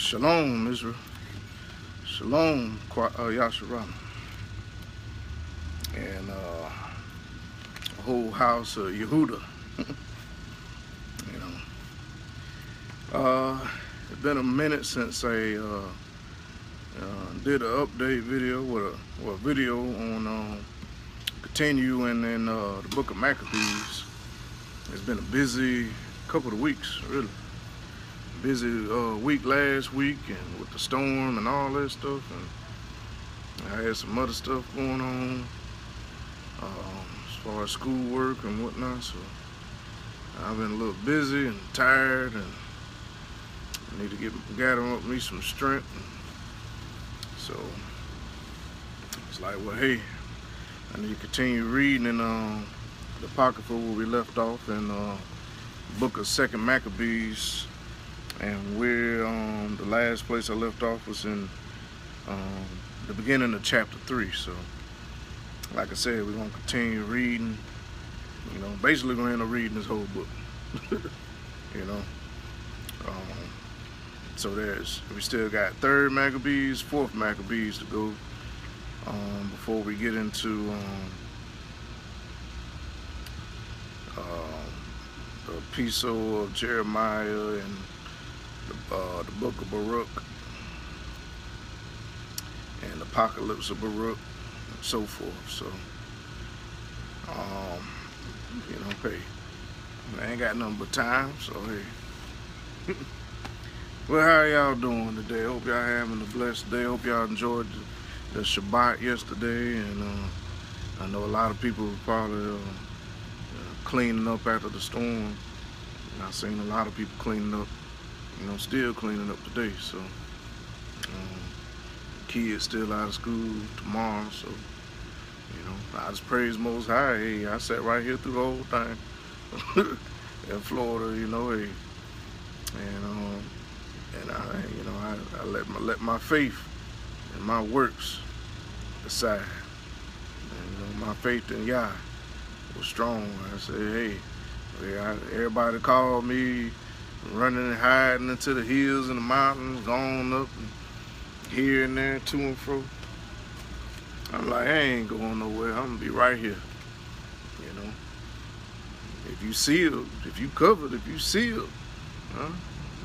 Shalom, Israel. Shalom, Yasharana. And the whole house of Yehuda. It's been a minute since I did an update video with a video on continuing in the book of Maccabees. It's been a busy couple of weeks, really. Busy week last week, and with the storm and all that stuff, and I had some other stuff going on as far as schoolwork and whatnot. So I've been a little busy and tired, and I need to gather up me some strength. So it's like, well, hey, I need to continue reading in the Apocrypha where we left off in the book of 2 Maccabees. And we're the last place I left off was in the beginning of chapter 3. So, like I said, we're gonna continue reading. Basically we're gonna end up reading this whole book. So we still got 3rd Maccabees, 4th Maccabees to go before we get into the epistle of Jeremiah and the book of Baruch and the Apocalypse of Baruch and so forth. So hey, I ain't got nothing but time, so hey. Well, how y'all doing today? Hope y'all having a blessed day. Hope y'all enjoyed the Shabbat yesterday, and I know a lot of people were probably cleaning up after the storm. And I've seen a lot of people cleaning up, still cleaning up today. So kids still out of school tomorrow, so I just praise Most High. Hey, I sat right here through the whole thing in Florida, hey, and I let my faith and my works aside. And my faith in Yah was strong. I said, hey, everybody called me running and hiding into the hills and the mountains, going up and here and there, to and fro. I'm like, I ain't going nowhere. I'm gonna be right here. If you sealed, if you covered, if you sealed,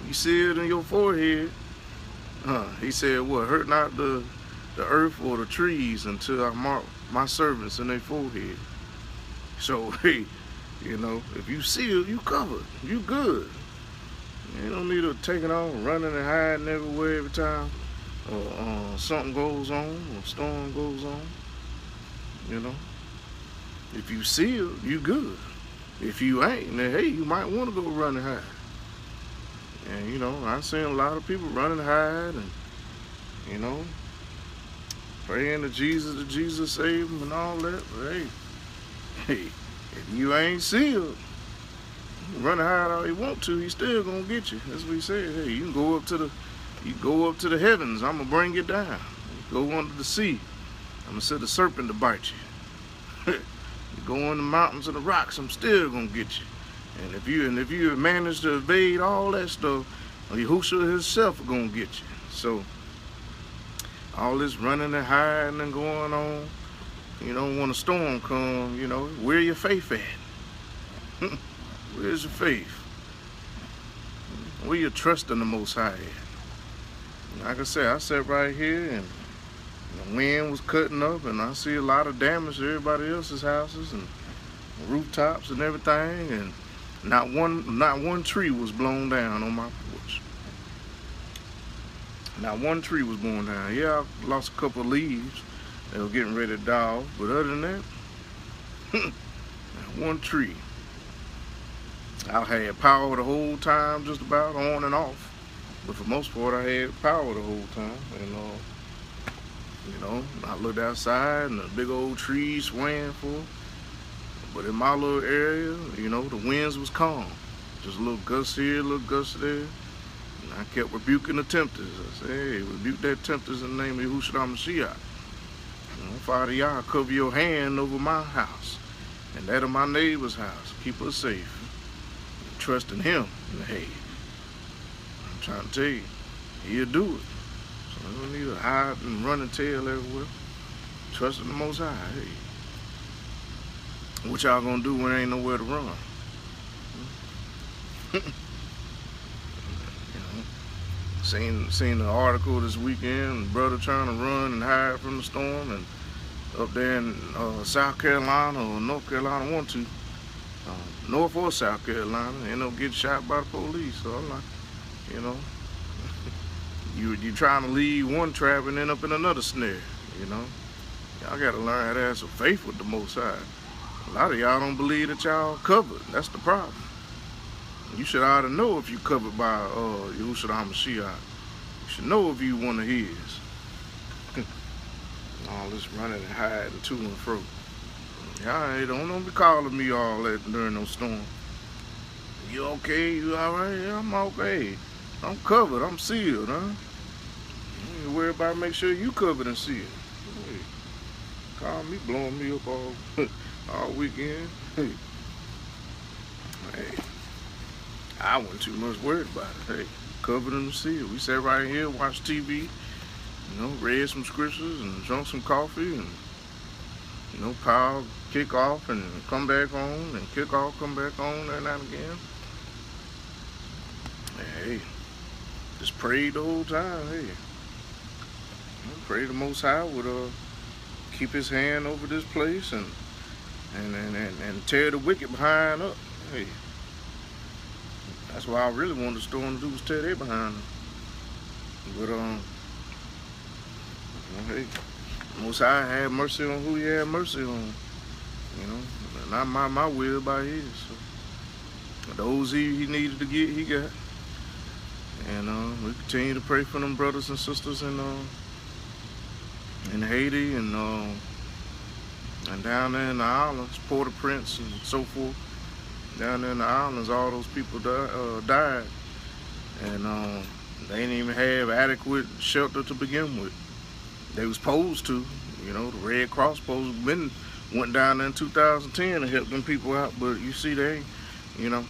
you sealed in your forehead. He said, what, hurt not the earth or the trees until I mark my servants in their forehead. So, hey, if you sealed, you covered, you good. You don't need to take it on running and hiding everywhere every time something goes on or storm goes on. If you sealed, you good. If you ain't, then hey, you might want to go run and hide. And I've seen a lot of people running and hide, and praying to Jesus save them and all that. But hey, if you ain't sealed, run and hide all you want to, he's still gonna get you. That's what he said. Hey, you can go up to the heavens, I'm gonna bring you down. You go under the sea, I'm gonna send a serpent to bite you. You go on the mountains and the rocks, I'm still gonna get you. And if you manage to evade all that stuff, Yahushua himself is gonna get you. So all this running and hiding and going on, when a storm comes, where your faith at? Where's your faith? Where you trust in the Most High at? Like I said, I sat right here, and the wind was cutting up, and I see a lot of damage to everybody else's houses and rooftops and everything, and not one tree was blown down on my porch. Not one tree was blown down. Yeah, I lost a couple of leaves. They were getting ready to die off, but other than that, not one tree. I had power the whole time, just about on and off. But for the most part, I had power the whole time. And I looked outside, and the big old trees swaying full. But in my little area, the winds was calm. Just a little gust here, a little gust there. And I kept rebuking the tempters. I said, hey, rebuke that tempters in the name of Yahushua HaMashiach. Father Yah, cover your hand over my house and that of my neighbor's house. Keep us safe. Trust in him. And hey, I'm trying to tell you, He'll do it. So you don't need to hide and run and tell everywhere. Trust in the Most High. Hey, what y'all gonna do when there ain't nowhere to run? You know, seen the article this weekend. Brother trying to run and hide from the storm, and up there in South Carolina or North Carolina, North or South Carolina, end up getting shot by the police. So I'm like, you know, you trying to leave one trap and end up in another snare. You know, y'all got to learn how to have some faith with the Most High. A lot of y'all don't believe that y'all covered. That's the problem. You should ought to know if you covered by Yahushua HaMashiach. You should know if you one of his. All this running and hiding to and fro. Y'all don't be calling me all that during no storm. You okay? You alright? Yeah, I'm okay. I'm covered. I'm sealed, huh? You ain't worry about make sure you covered and sealed. Hey, call me, blowing me up all weekend. Hey, I wasn't too much worried about it. Hey, covered and sealed. We sat right here, watched TV, you know, read some scriptures and drunk some coffee and, you know, power, kick off and come back on and kick off, come back on every now and again. Hey, just prayed the whole time. Hey, pray the Most High would keep his hand over this place and tear the wicked behind up. Hey, that's what I really wanted the storm to do, was tear their behind up. But hey, Most High had mercy on who he had mercy on. You know, not my will, by his. So those he needed to get, he got. And we continue to pray for them brothers and sisters in Haiti and down there in the islands, Port-au-Prince and so forth. Down there in the islands, all those people died, and they didn't even have adequate shelter to begin with. They was supposed to, you know, the Red Cross went down there in 2010 and helped them people out, but you see, they ain't, you know,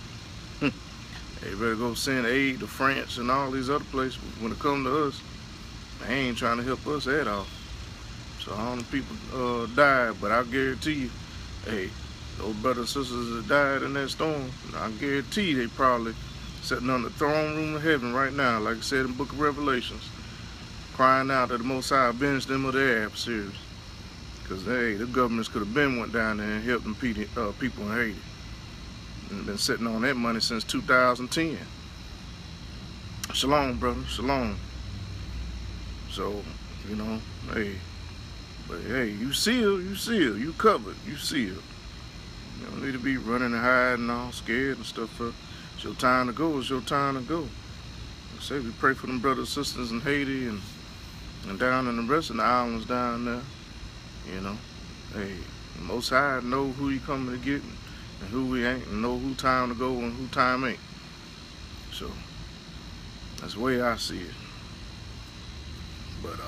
they better go send aid to France and all these other places. When it comes to us, they ain't trying to help us at all. So all the people died, but I guarantee you, hey, those brothers and sisters that died in that storm, I guarantee you they probably sitting on the throne room of heaven right now, like I said in the book of Revelations, crying out that the Most High avenged them of their adversaries. Because, hey, the governments could have been went down there and helped them people in Haiti. And been sitting on that money since 2010. Shalom, brother, shalom. So, you know, hey, but hey, you sealed, you covered, you sealed. You don't need to be running and hiding all scared and stuff. It's your time to go, it's your time to go. Like I say, we pray for them brothers and sisters in Haiti and down in the rest of the islands down there. You know, hey, the Most High know who he coming to get and who he ain't, and know who time to go and who time ain't. So that's the way I see it. But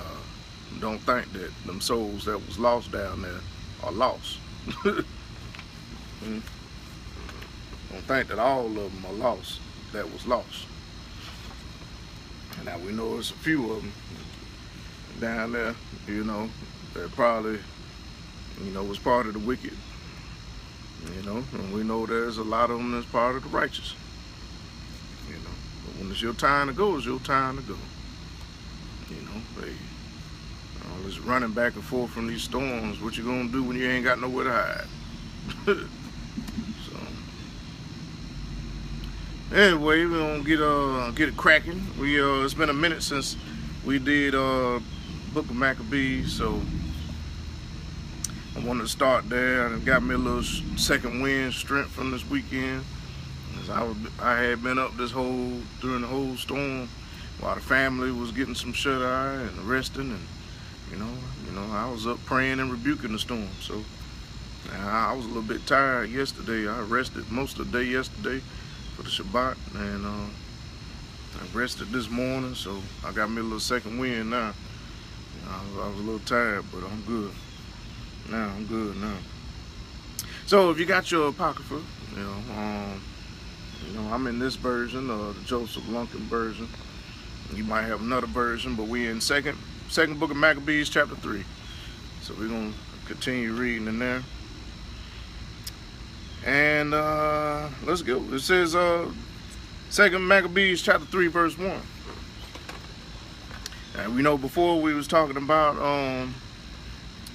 don't think that them souls that was lost down there are lost. Don't think that all of them are lost that was lost. And now we know there's a few of them down there, you know, that probably, you know, was part of the wicked. You know, and we know there's a lot of them that's part of the righteous. You know, but when it's your time to go, it's your time to go. You know, hey, all this running back and forth from these storms, what you gonna do when you ain't got nowhere to hide? So, anyway, we're gonna get it cracking. It's been a minute since we did Book of Maccabees, so I wanted to start there. I got me a little second wind strength from this weekend. I had been up during the whole storm while the family was getting some shut eye and resting, and you know I was up praying and rebuking the storm. So I was a little bit tired yesterday. I rested most of the day yesterday for the Shabbat, and I rested this morning, so I got me a little second wind now. I was a little tired, but I'm good. Now I'm good now. So if you got your Apocrypha, you know I'm in this version, the Joseph Lunkin version. You might have another version, but we in second book of Maccabees, chapter 3. So we're gonna continue reading in there. And let's go. It says second Maccabees chapter 3 verse 1. And we know before we was talking about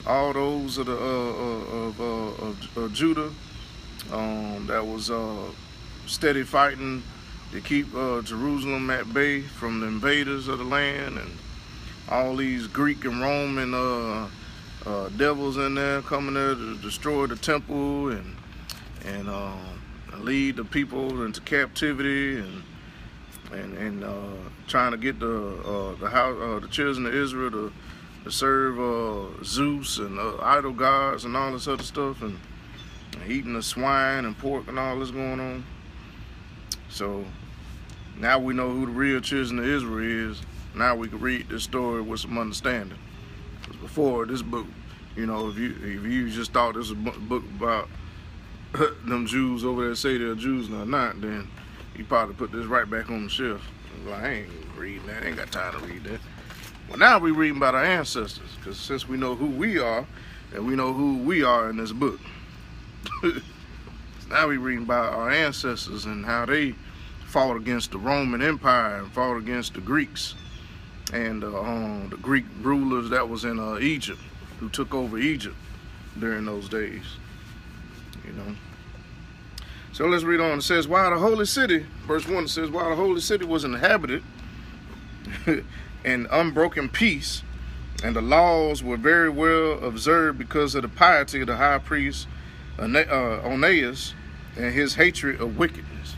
all those of the of Judah that was steady fighting to keep Jerusalem at bay from the invaders of the land, and all these Greek and Roman devils in there coming there to destroy the temple and lead the people into captivity and trying to get the children of Israel to serve Zeus and idol gods and all this other stuff, and eating the swine and pork and all this going on. So now we know who the real children of Israel is. Now we can read this story with some understanding. Because before this book, you know, if you just thought this was a book about them Jews over there say they're Jews and they're not, then you probably put this right back on the shelf. Like, I ain't reading that. I ain't got time to read that. Well, now we're reading about our ancestors, because since we know who we are, and we know who we are in this book. Now we're reading about our ancestors and how they fought against the Roman Empire and fought against the Greeks and the Greek rulers that was in Egypt, who took over Egypt during those days. You know. So let's read on. It says, while the holy city, verse 1, it says, while the holy city was inhabited in unbroken peace, and the laws were very well observed because of the piety of the high priest Onias and his hatred of wickedness,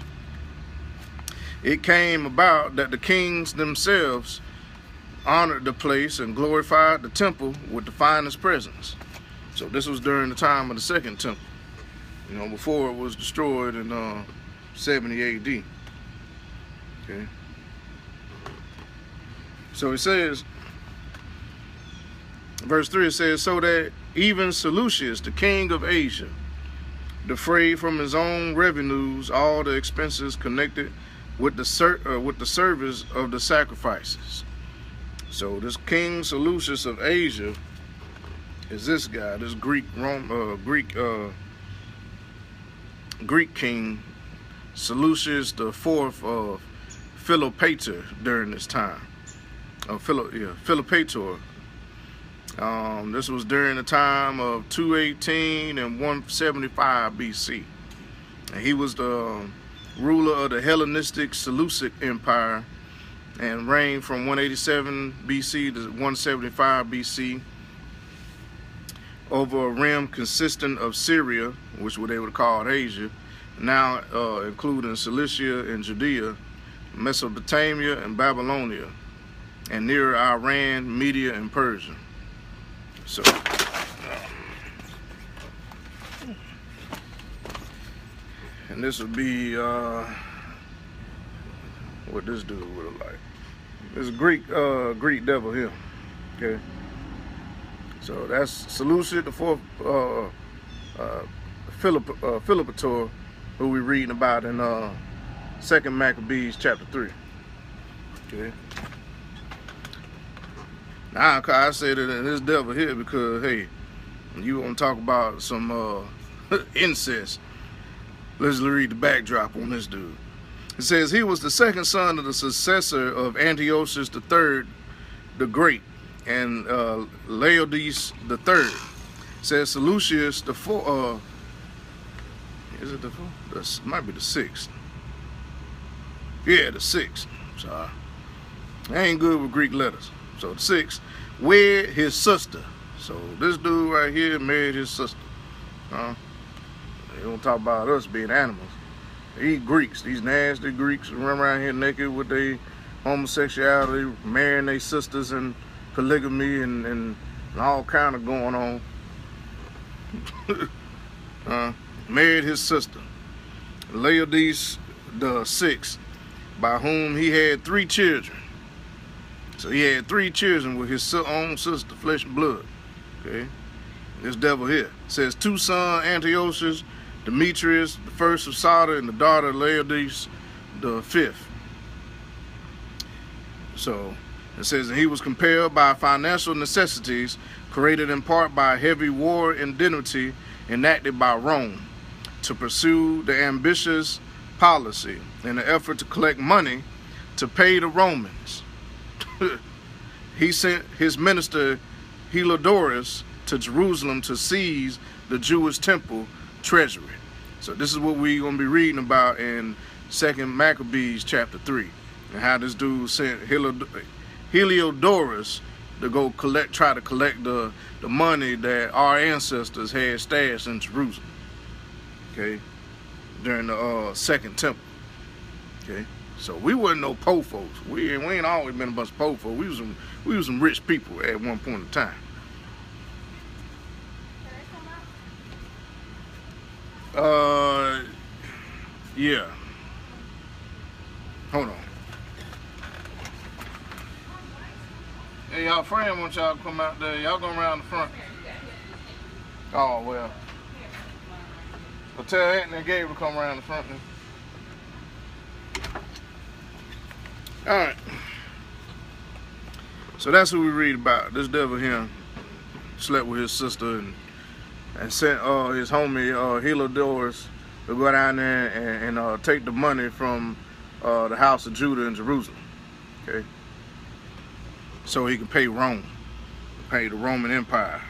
it came about that the kings themselves honored the place and glorified the temple with the finest presents. So this was during the time of the second temple, you know, before it was destroyed in 70 AD. Okay. So it says, verse 3, it says, so that even Seleucus, the king of Asia, defrayed from his own revenues all the expenses connected with the service of the sacrifices. So this King Seleucus of Asia is this guy, this Greek king, Seleucus the fourth of Philopator during this time. Philopator. This was during the time of 218 and 175 BC. And he was the ruler of the Hellenistic Seleucid Empire and reigned from 187 BC to 175 BC over a realm consisting of Syria, which what they would call Asia, now including Cilicia and Judea, Mesopotamia and Babylonia, and near Iran, Media, and Persia. So, and this would be what this dude would have liked. This Greek devil here. Okay. So that's Seleucus the fourth, Philopator, who we're reading about in second Maccabees chapter 3. Okay. Now I say that in this devil here because, hey, you want to talk about some incest. Let's read the backdrop on this dude. It says, he was the second son of the successor of Antiochus III the Great and Laodice III. It says Seleucus the fourth, is it the fourth? This might be the sixth. Yeah, the sixth. Sorry. I ain't good with Greek letters. So the sixth, wed his sister. So this dude right here married his sister. They don't talk about us being animals. These Greeks, these nasty Greeks, run around here naked with their homosexuality, marrying their sisters and polygamy and all kind of going on. Married his sister, Laodice the sixth, by whom he had 3 children. So he had 3 children with his own sister, flesh and blood. Okay, this devil here says 2 sons, Antiochus, Demetrius, the first of Sodom, and the daughter Laodice, the 5th. So it says, and he was compelled by financial necessities created in part by heavy war indemnity enacted by Rome to pursue the ambitious policy in the effort to collect money to pay the Romans. He sent his minister Heliodorus to Jerusalem to seize the Jewish temple treasury. So this is what we're going to be reading about in 2 Maccabees chapter 3, and how this dude sent Heliodorus to go try to collect the money that our ancestors had stashed in Jerusalem, okay, during the second temple, okay. So we wasn't no po folks. We ain't always been a bunch of po folks. We was some rich people at one point in time. Yeah. Hold on. Hey, y'all friend want y'all to come out there. Y'all go around the front. Oh, well. Well, tell Anthony and Gabe to come around the front then. Alright. So that's what we read about. This devil here slept with his sister and sent his homie Heliodorus to go down there and take the money from the house of Judah in Jerusalem. Okay. So he can pay Rome, pay the Roman Empire.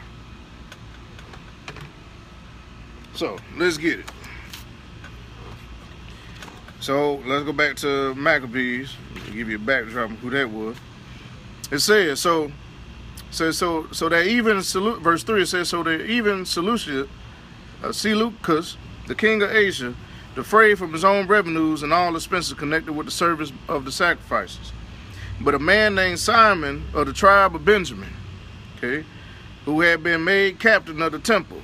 So let's get it. So let's go back to Maccabees to give you a backdrop of who that was. It says so that even verse 3, it says, so that even Seleucus, the king of Asia, defrayed from his own revenues and all expenses connected with the service of the sacrifices. But a man named Simon of the tribe of Benjamin, okay, who had been made captain of the temple.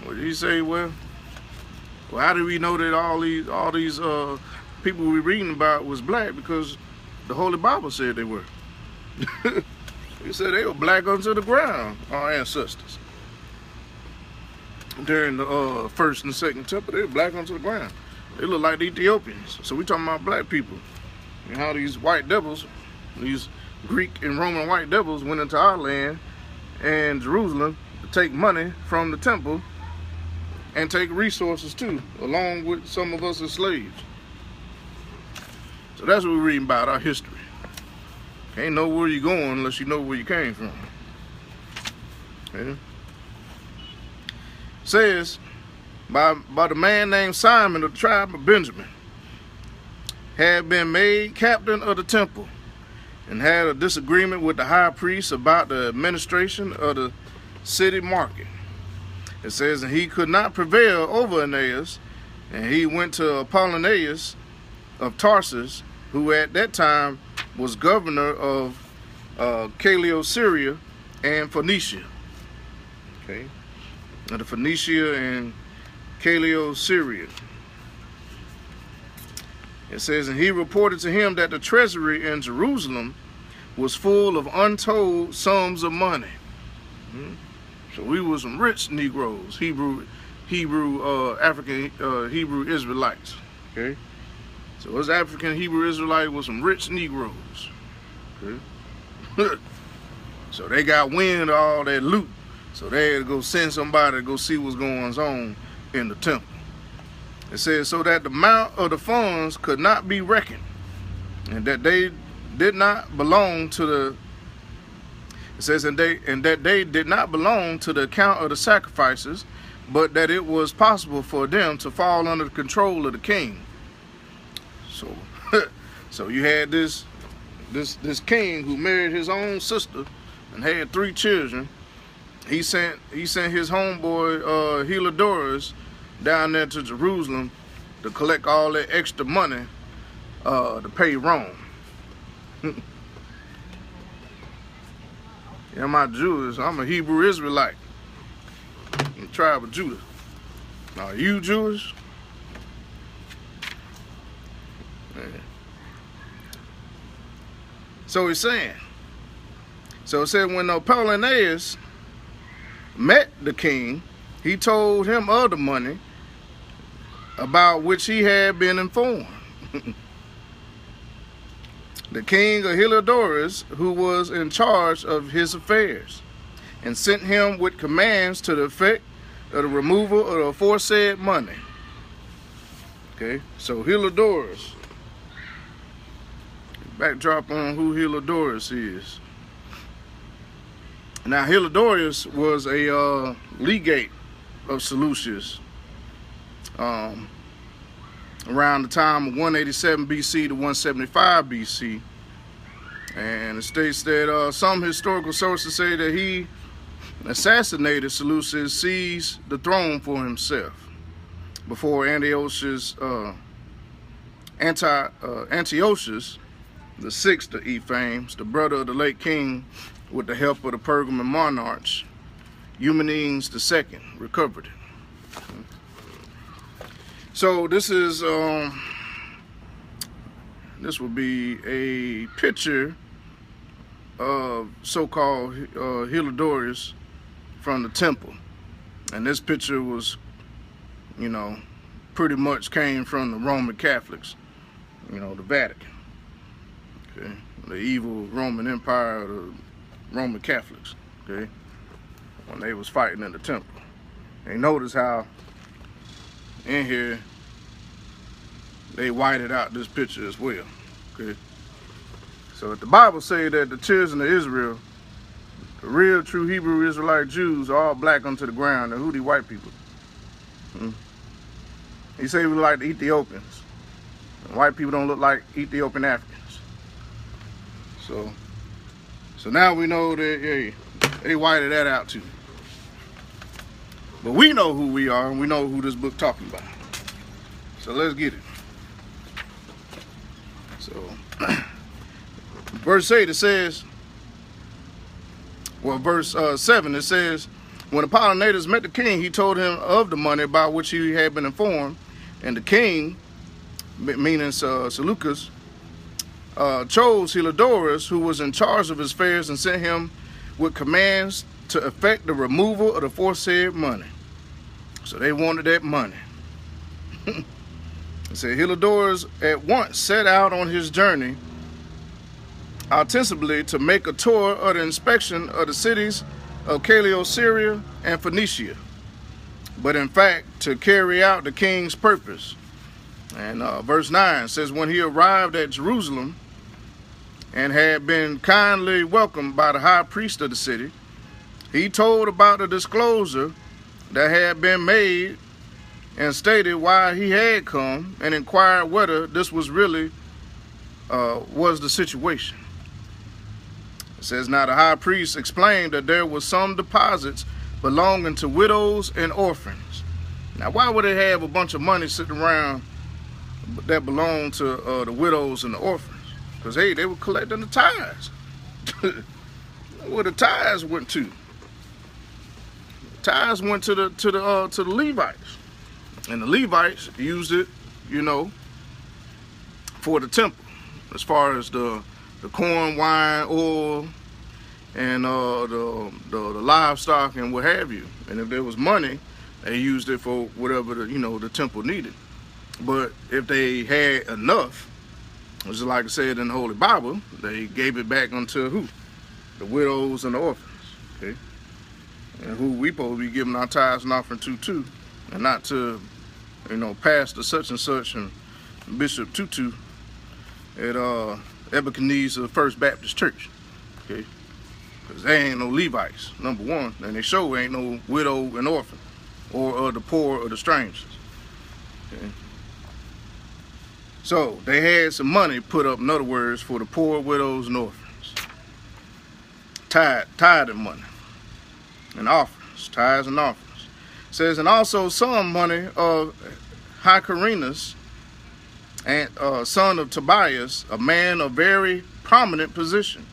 What did he say? Well, how do we know that all these people we're reading about was black? Because the Holy Bible said they were. He said they were black unto the ground, our ancestors. During the first and second temple, they were black unto the ground. They look like the Ethiopians. So we talking about black people. And how these white devils, these Greek and Roman white devils, went into our land and Jerusalem to take money from the temple and take resources too, along with some of us as slaves. So that's what we're reading about, our history. Can't know where you're going unless you know where you came from. Okay. Says, by the man named Simon of the tribe of Benjamin, had been made captain of the temple, and had a disagreement with the high priest about the administration of the city market. It says, and he could not prevail over Aeneas, and he went to Apollonius of Tarsus, who at that time was governor of Syria and Phoenicia. Okay, the Phoenicia and Syria. It says, and he reported to him that the treasury in Jerusalem was full of untold sums of money. So we were some rich Negroes, Hebrew African Hebrew Israelites. Okay, so us African Hebrew Israelites were some rich Negroes. Okay, so they got wind of all that loot, so they had to go send somebody to go see what's going on in the temple. It says, so that the amount of the funds could not be reckoned, and that they did not belong to the. It says, and that they did not belong to the account of the sacrifices, but that it was possible for them to fall under the control of the king. So, so you had this king who married his own sister and had 3 children. He sent his homeboy Heliodorus down there to Jerusalem to collect all that extra money to pay Rome. Yeah, I'm not Jewish. I'm a Hebrew Israelite in the tribe of Judah. Now, are you Jewish? Yeah. So he's saying. So it said when Apollonius met the king, he told him of the money about which he had been informed. the king of Heliodorus, who was in charge of his affairs, and sent him with commands to the effect of the removal of the aforesaid money. Okay, so Heliodorus. Backdrop on who Heliodorus is. Now, Heliodorus was a legate of Seleucus around the time of 187 BC to 175 BC. And it states that some historical sources say that he assassinated Seleucus, seized the throne for himself before Antiochus the sixth of Ephames, the brother of the late king, with the help of the Pergamon monarchs, Eumenes II, recovered it. So this is this will be a picture of so-called Heliodorus from the temple, and this picture was, you know, pretty much came from the Roman Catholics, you know, the Vatican. Okay, the evil Roman Empire, the Roman Catholics. Okay, when they was fighting in the temple, and notice how in here they whited out this picture as well. Okay, so if the Bible say that the children of Israel, the real true Hebrew Israelite Jews, are all black unto the ground, and who the white people? He say we look like the Ethiopians. And white people don't look like Ethiopian Africans. So now we know that, hey, they whited that out too. But we know who we are, and we know who this book talking about. So let's get it. So verse 8, it says, well, verse 7, it says, when Apollinatus met the king, he told him of the money about which he had been informed, and the king, meaning Seleucus, chose Heliodorus, who was in charge of his affairs, and sent him with commands to effect the removal of the aforesaid money. So they wanted that money. It said Heliodorus at once set out on his journey, ostensibly to make a tour of the inspection of the cities of Syria and Phoenicia, but in fact to carry out the king's purpose. And verse 9 says, when he arrived at Jerusalem and had been kindly welcomed by the high priest of the city, he told about the disclosure that had been made and stated why he had come, and inquired whether this was really was the situation. It says, now the high priest explained that there was some deposits belonging to widows and orphans. Now, why would they have a bunch of money sitting around that belonged to the widows and the orphans? Because, hey, they were collecting the tithes. Where the tithes went to? Tithes went to the Levites, and the Levites used it, you know, for the temple, as far as the corn, wine, oil, and the livestock and what have you. And if there was money, they used it for whatever the temple needed. But if they had enough, just like I said in the Holy Bible, they gave it back unto who? The widows and the orphans. Okay, and who we supposed to be giving our tithes and offering to too, and not to, Pastor such and such and Bishop Tutu at Ebenezer First Baptist Church. Okay, because they ain't no Levites, number one, and they sure ain't no widow and orphan, or the poor or the strangers. Okay. So they had some money put up, in other words, for the poor, widows, and orphans. Tithing money and offerings, tithes and offerings. It says, and also some money of Hyrcanus, and son of Tobias, a man of very prominent position,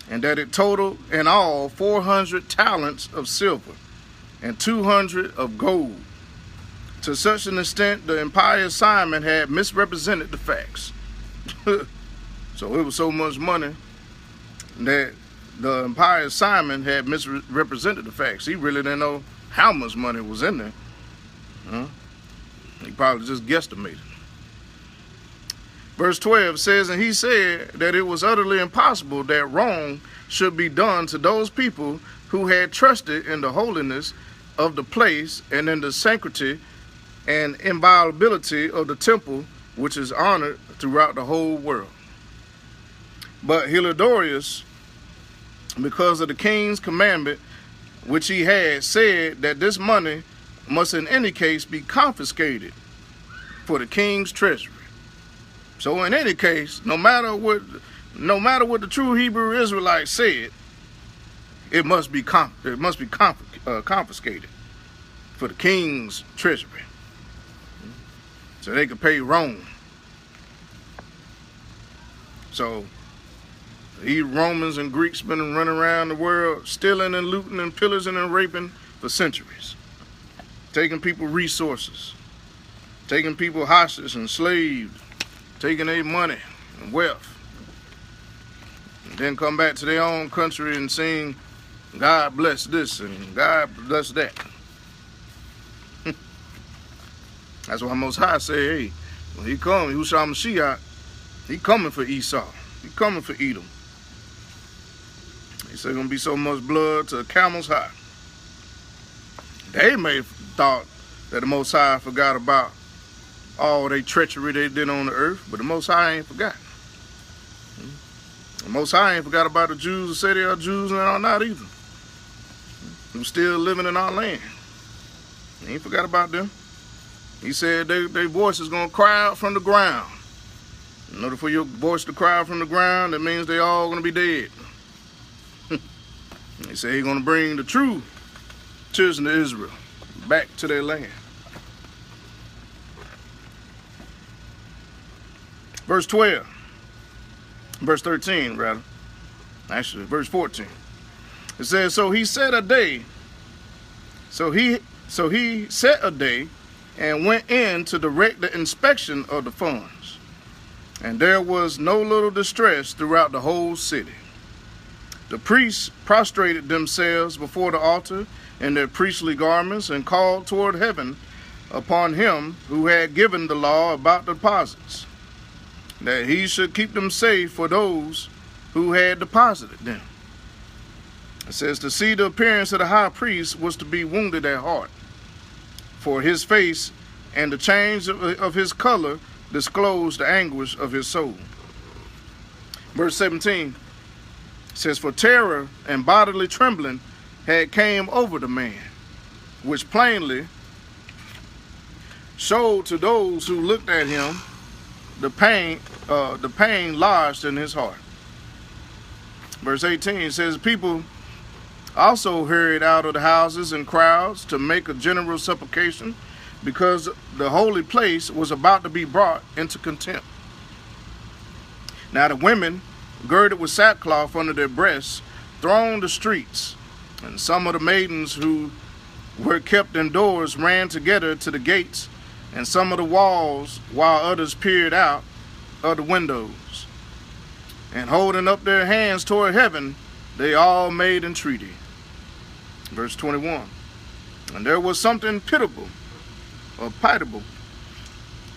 and that it totaled in all 400 talents of silver and 200 of gold. To such an extent, the impious Simon had misrepresented the facts. So it was so much money that the impious Simon had misrepresented the facts. He really didn't know how much money was in there. He probably just guesstimated. Verse 12 says, and he said that it was utterly impossible that wrong should be done to those people who had trusted in the holiness of the place and in the sanctity and inviolability of the temple, which is honored throughout the whole world. But Heliodorus, because of the king's commandment which he had, said that this money must in any case be confiscated for the king's treasury. So in any case, no matter what the true Hebrew Israelites said, it must be confiscated for the king's treasury, so they could pay Rome. So these Romans and Greeks been running around the world stealing and looting and pillaging and raping for centuries, taking people's resources, taking people hostage and enslaved, taking their money and wealth, and then come back to their own country and sing, God bless this and God bless that. That's why Most High say, hey, when he comes, Yahushua Mashiach, he coming for Esau. He coming for Edom. He said, gonna be so much blood to a camel's high. They may have thought that the Most High forgot about all they treachery they did on the earth, but the Most High ain't forgot. The Most High ain't forgot about the Jews who say they are Jews and are not either, who still living in our land. He ain't forgot about them. He said their voice is going to cry out from the ground. In order for your voice to cry out from the ground, that means they all going to be dead. He said he's going to bring the true children of Israel back to their land. Verse 12. Verse 13, rather. Actually, verse 14. It says, so he set a day. So he set a day and went in to direct the inspection of the funds. And there was no little distress throughout the whole city. The priests prostrated themselves before the altar in their priestly garments and called toward heaven upon him who had given the law about the deposits, that he should keep them safe for those who had deposited them. It says, to see the appearance of the high priest was to be wounded at heart, for his face and the change of his color disclosed the anguish of his soul. Verse 17 says, for terror and bodily trembling had came over the man, which plainly showed to those who looked at him the pain lodged in his heart. Verse 18 says, people also hurried out of the houses in crowds to make a general supplication, because the holy place was about to be brought into contempt. Now the women, girded with sackcloth under their breasts, thronged the streets, and some of the maidens who were kept indoors ran together to the gates and some of the walls, while others peered out of the windows. And holding up their hands toward heaven, they all made entreaty. Verse 21. And there was something pitiable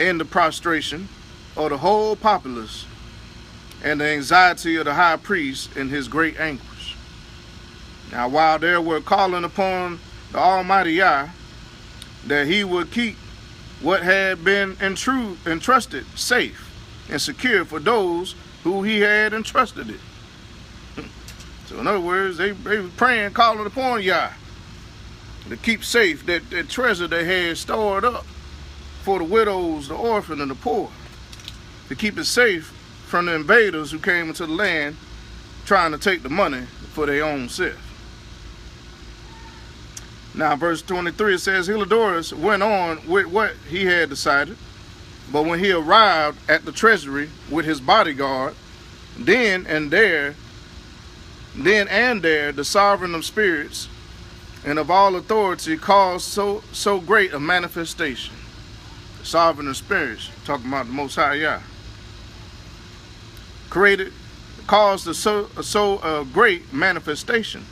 in the prostration of the whole populace, and the anxiety of the high priest in his great anguish. Now while they were calling upon the Almighty Yah, that he would keep what had been entrusted safe and secure for those who he had entrusted it. So in other words, they were praying, calling upon Yah to keep safe that treasure they had stored up for the widows, the orphan, and the poor, to keep it safe from the invaders who came into the land trying to take the money for their own self. Now verse 23, it says, Heliodorus went on with what he had decided, but when he arrived at the treasury with his bodyguard, then and there the sovereign of spirits and of all authority caused so great a manifestation. The sovereign of spirits, talking about the Most High Yah, caused a great manifestation,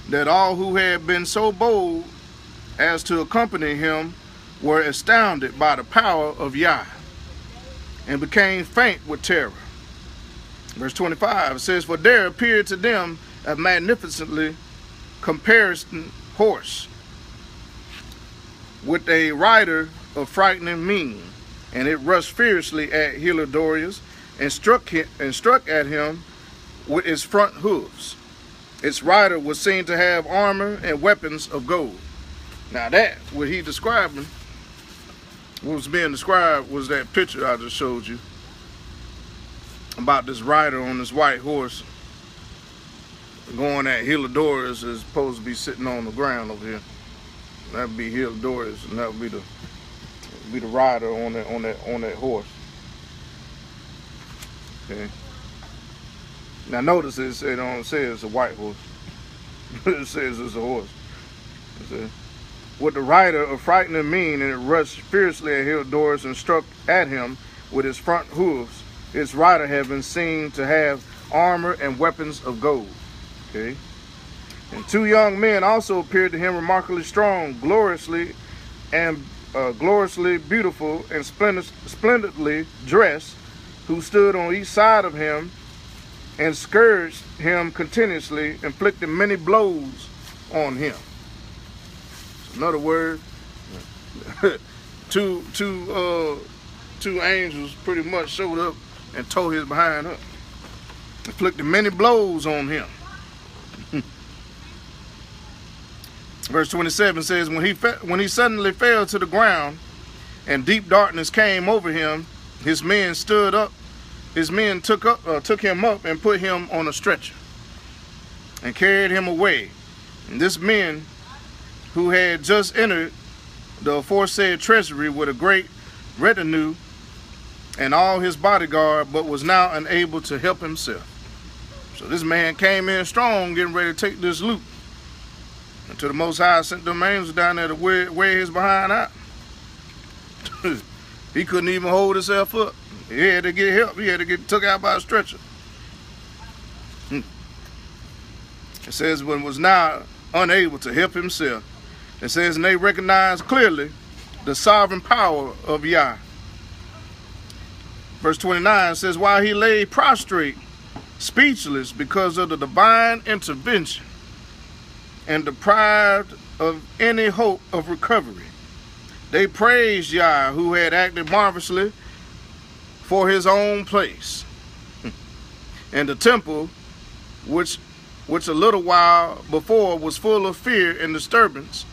that all who had been so bold as to accompany him were astounded by the power of Yah and became faint with terror. Verse 25, it says, for there appeared to them a magnificently caparisoned horse, with a rider of frightening mien, and it rushed fiercely at Heliodorus and struck at him with its front hooves. Its rider was seen to have armor and weapons of gold. Now that, what he describing, what was being described was that picture I just showed you about this rider on this white horse going at Heliodorus is supposed to be sitting on the ground over here. That'd be Heliodorus, and that would be the rider on that horse. Okay. Now notice it don't say it's a white horse. It says it's a horse. It says, with the rider of frightening mien, and it rushed fiercely at Heliodorus and struck at him with his front hooves. Its rider had been seen to have armor and weapons of gold. Okay. And two young men also appeared to him, remarkably strong, gloriously beautiful, and splendidly dressed, who stood on each side of him and scourged him continuously, inflicting many blows on him. In other words, two angels pretty much showed up and tore his behind up, inflicted many blows on him. Verse 27 says, when he suddenly fell to the ground and deep darkness came over him, his men stood up. His men took him up and put him on a stretcher and carried him away. And this men who had just entered the aforesaid treasury with a great retinue and all his bodyguard, but was now unable to help himself. So this man came in strong, getting ready to take this loot. Until the Most High sent them angels down there to wear his behind out. He couldn't even hold himself up. He had to get help. He had to get took out by a stretcher. It says, when was now unable to help himself. It says, and they recognized clearly the sovereign power of Yah. Verse 29 says, while he lay prostrate, speechless because of the divine intervention, and deprived of any hope of recovery, they praised Yah, who had acted marvelously for his own place. And the temple, which a little while before was full of fear and disturbance,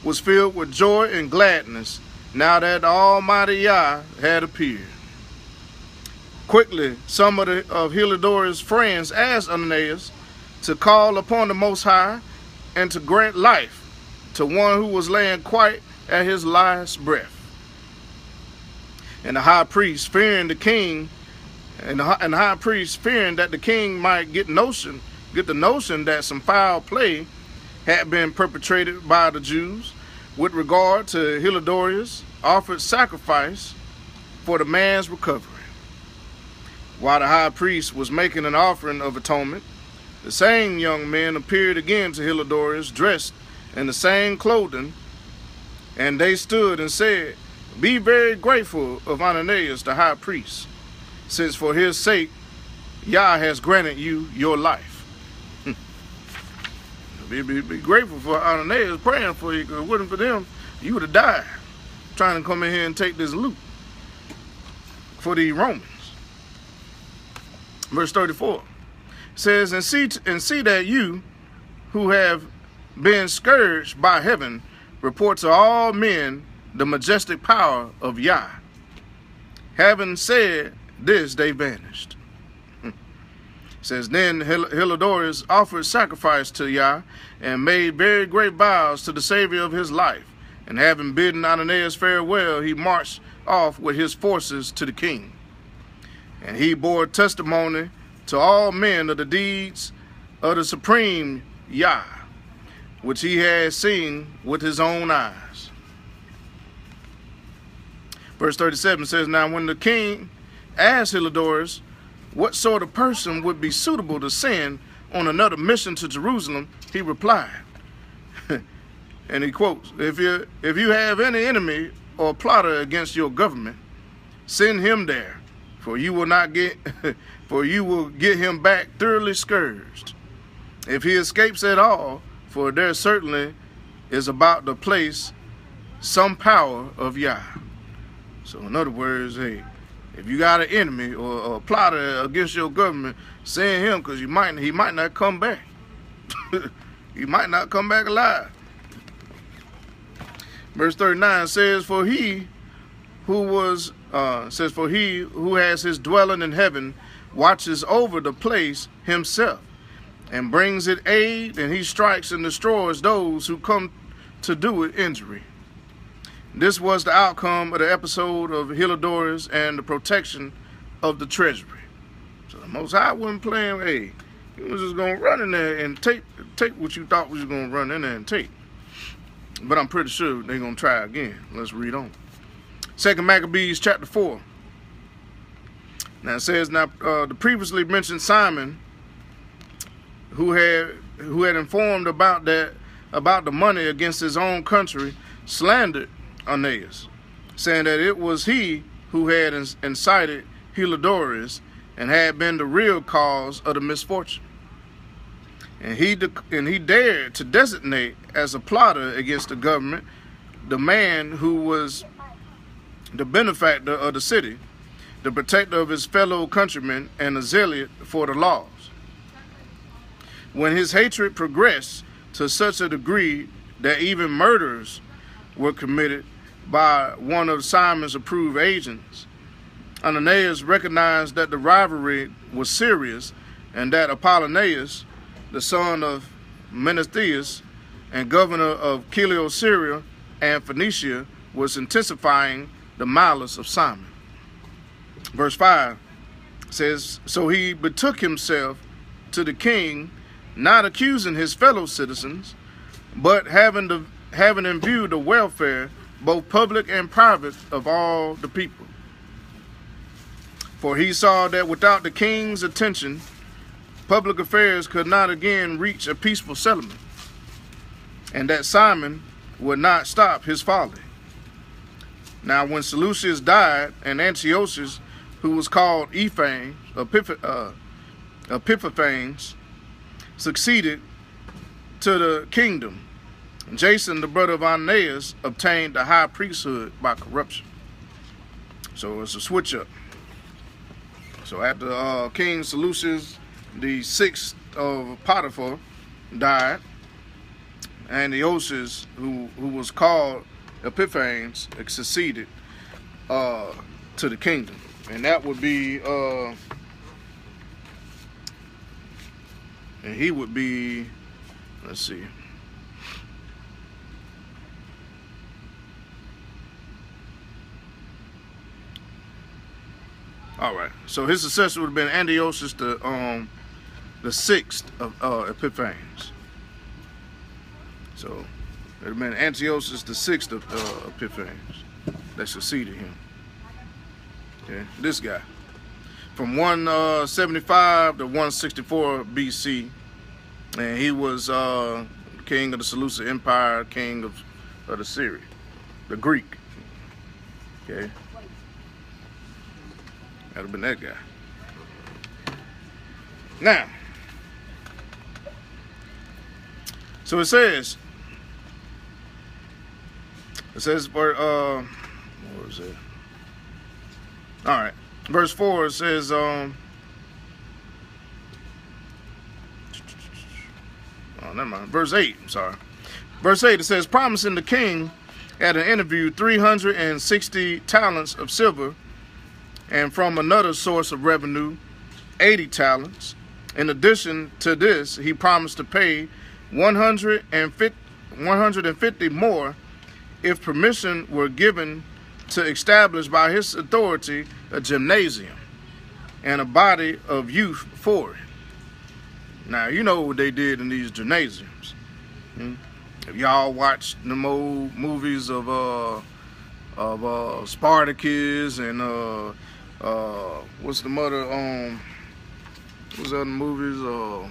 was filled with joy and gladness, now that the Almighty Yah had appeared. Quickly, some of Heliodorus' friends asked Ananias to call upon the Most High and to grant life to one who was laying quite at his last breath. And the high priest, fearing the king, and the high priest, fearing that the king might get the notion that some foul play had been perpetrated by the Jews with regard to Heliodorus, offered sacrifice for the man's recovery. While the high priest was making an offering of atonement, the same young men appeared again to Heliodorus, dressed in the same clothing, and they stood and said, be very grateful of Ananias the high priest, since for his sake Yah has granted you your life. Be grateful for Ananias praying for you, because if it wasn't for them, you would have died trying to come in here and take this loot for the Romans. Verse 34 says, and see that you who have been scourged by heaven report to all men the majestic power of Yah. Having said this, they vanished. It says, then Heliodorus offered sacrifice to Yah and made very great vows to the Savior of his life. And having bidden Ananias farewell, he marched off with his forces to the king. And he bore testimony to all men of the deeds of the supreme Yah, which he had seen with his own eyes. Verse 37 says, now when the king asked Heliodorus what sort of person would be suitable to send on another mission to Jerusalem, he replied, and he quotes, if you have any enemy or plotter against your government, send him there, for you will get him back thoroughly scourged. If he escapes at all, for there certainly is about the place some power of Yah. So in other words, hey, if you got an enemy or a plotter against your government, send him, because he might not come back. He might not come back alive. Verse 39 says, For he who has his dwelling in heaven watches over the place himself, and brings it aid, and he strikes and destroys those who come to do it injury. This was the outcome of the episode of Heliodorus and the protection of the treasury. So the Most High wasn't playing, hey, he was just going to run in there and take what you thought was going to run in there and take. But I'm pretty sure they're going to try again. Let's read on. 2 Maccabees chapter 4. Now it says, now the previously mentioned Simon, who had informed about the money against his own country, slandered Aeneas, saying that it was he who had incited Heliodorus and had been the real cause of the misfortune. And he dared to designate as a plotter against the government the man who was the benefactor of the city, the protector of his fellow countrymen, and a zealot for the laws. When his hatred progressed to such a degree that even murders were committed by one of Simon's approved agents, Aeneas recognized that the rivalry was serious, and that Apollonius, the son of Menesthius and governor of Syria and Phoenicia, was intensifying the malice of Simon. Verse 5 says, So he betook himself to the king, not accusing his fellow citizens, but having in view the welfare, both public and private, of all the people. For he saw that without the king's attention, public affairs could not again reach a peaceful settlement, and that Simon would not stop his folly. Now when Seleucus died, and Antiochus, who was called Epiphanes, succeeded to the kingdom, Jason, the brother of Aeneas, obtained the high priesthood by corruption. So it's a switch up. So after King Seleucus the sixth of Potiphar died, Antiochus, who was called Epiphanes, succeeded to the kingdom, and that would be and he would be, let's see, all right, so his successor would have been Antiochus the sixth of Epiphanes. So it would have been Antiochus the sixth of Epiphanes that succeeded him. Okay, this guy. From 175 to 164 BC, and he was king of the Seleucid Empire, king of the Syria, the Greek. Okay, that would have been that guy. Now, so it says for what was it? All right, verse 4 says oh, never mind. Verse 8, I'm sorry. Verse 8, it says, promising the king at an interview 360 talents of silver, and from another source of revenue 80 talents. In addition to this, he promised to pay 150 more if permission were given to establish by his authority a gymnasium and a body of youth for it. Now, you know what they did in these gymnasiums. If y'all watched the old movies of Spartacus and what's the other movies?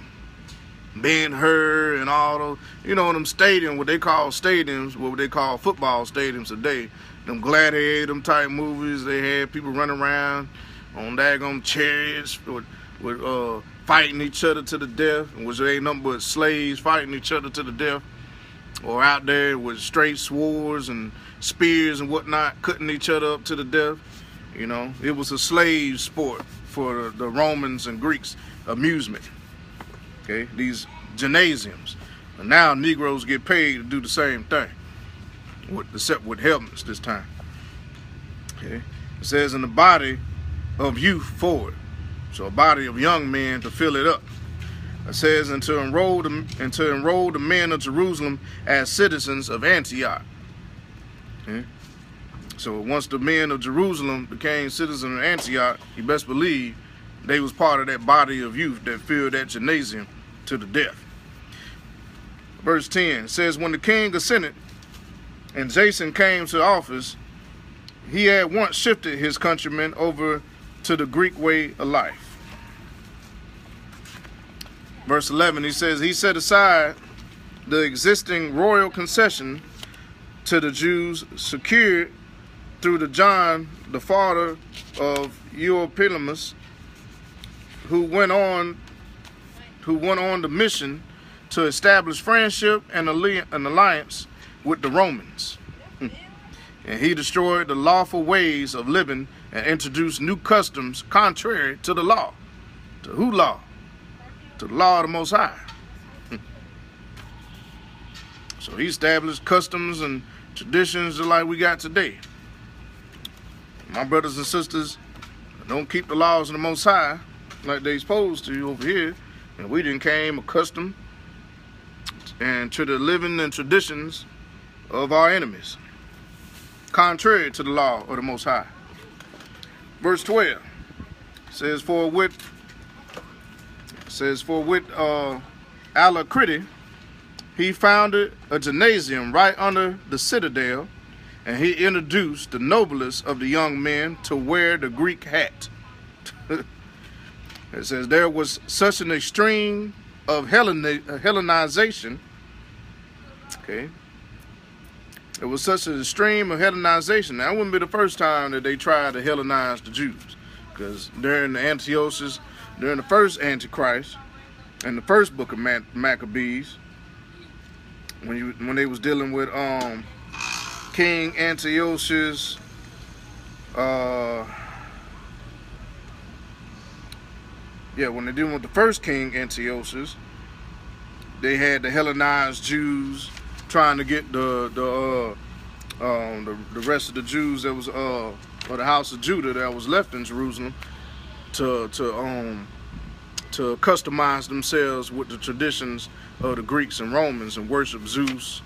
Ben-Hur and all those, you know, them stadiums, what they call stadiums, what they call football stadiums today, them gladiator type movies. They had people running around on daggone chariots with fighting each other to the death, which ain't nothing but slaves fighting each other to the death, or out there with straight swords and spears and whatnot, cutting each other up to the death. You know, it was a slave sport for the Romans and Greeks' amusement. Okay, these gymnasiums. And now Negroes get paid to do the same thing, except with helmets this time. Okay, it says in the body of youth forward, so a body of young men to fill it up. It says, and to enroll the men of Jerusalem as citizens of Antioch. Okay? So once the men of Jerusalem became citizens of Antioch, you best believe they was part of that body of youth that filled that gymnasium to the death. Verse 10 says, when the king ascended and Jason came to office, he had once shifted his countrymen over to the Greek way of life. Verse 11, he says, he set aside the existing royal concession to the Jews secured through the John, the father of Eupelemus, who went on the mission to establish friendship and an alliance with the Romans. And he destroyed the lawful ways of living and introduced new customs contrary to the law. To who law? To the law of the Most High. So he established customs and traditions just like we got today. My brothers and sisters don't keep the laws of the Most High like they supposed to over here, and we didn't came accustomed and to the living and traditions of our enemies, contrary to the law of the Most High. Verse 12 says, for with Alacrity he founded a gymnasium right under the citadel, and he introduced the noblest of the young men to wear the Greek hat. It says there was such an extreme of Hellenization. Okay. It was such an extreme of Hellenization. That wouldn't be the first time that they tried to Hellenize the Jews, because during the Antiochus, during the first Antichrist, and the first book of Maccabees, when they was dealing with King Antiochus, when they're dealing with the first King Antiochus, they had the Hellenized Jews trying to get the rest of the Jews that was or the house of Judah that was left in Jerusalem to customize themselves with the traditions of the Greeks and Romans and worship Zeus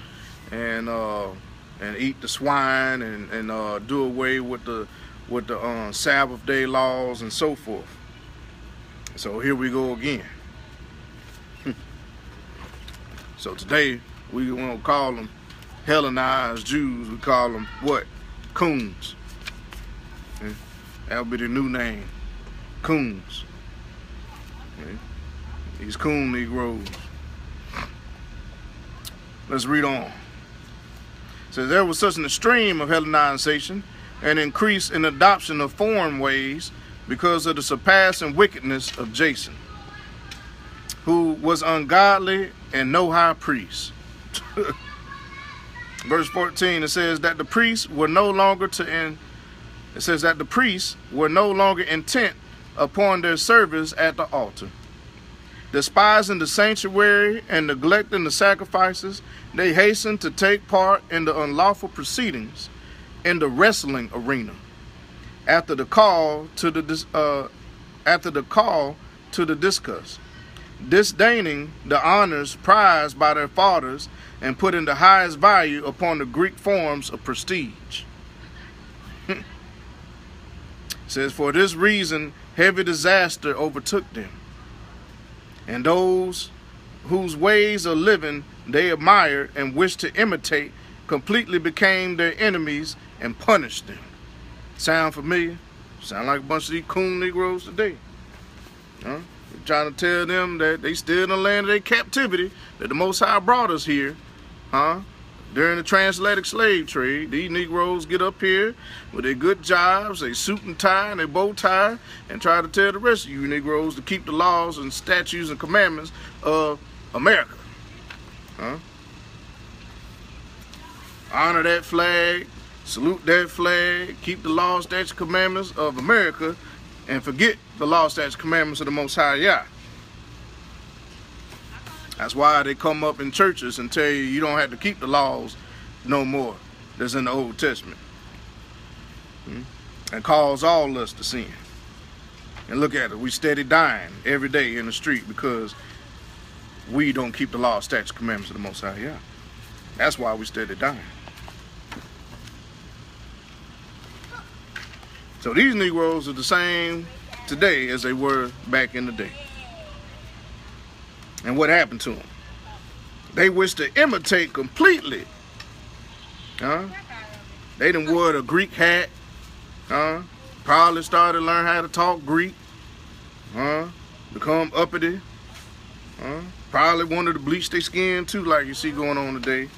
and eat the swine and do away with the Sabbath day laws and so forth. So here we go again. So today we won't call them Hellenized Jews. We call them what? Coons. Okay? That'll be the new name. Coons. Okay? These coon Negroes. Let's read on. It says there was such an extreme of Hellenization and increase in adoption of foreign ways because of the surpassing wickedness of Jason, who was ungodly and no high priest. Verse 14, it says that the priests were no longer intent upon their service at the altar. Despising the sanctuary and neglecting the sacrifices, they hastened to take part in the unlawful proceedings in the wrestling arena. After the call to the discus, disdaining the honors prized by their fathers and putting the highest value upon the Greek forms of prestige. It says, for this reason, heavy disaster overtook them, and those whose ways of living they admired and wished to imitate completely became their enemies and punished them. Sound familiar? Sound like a bunch of these coon Negroes today. Huh? We're trying to tell them that they still in the land of their captivity, that the Most High brought us here, huh? During the transatlantic slave trade, these Negroes get up here with their good jobs, they suit and tie and they bow tie, and try to tell the rest of you Negroes to keep the laws and statutes and commandments of America. Honor that flag, salute that flag, keep the laws, statutes, and commandments of America, and forget the laws, statutes, and commandments of the Most High Yah. That's why they come up in churches and tell you you don't have to keep the laws no more that's in the Old Testament. And calls all us to sin. And look at it, we steady dying every day in the street because we don't keep the law, statutes, commandments of the Most High Yah. That's why we steady dying. So these Negroes are the same today as they were back in the day. And what happened to them? They wish to imitate completely. They done wore a Greek hat. Probably started to learn how to talk Greek. Become uppity. Probably wanted to bleach their skin too, like you see going on today.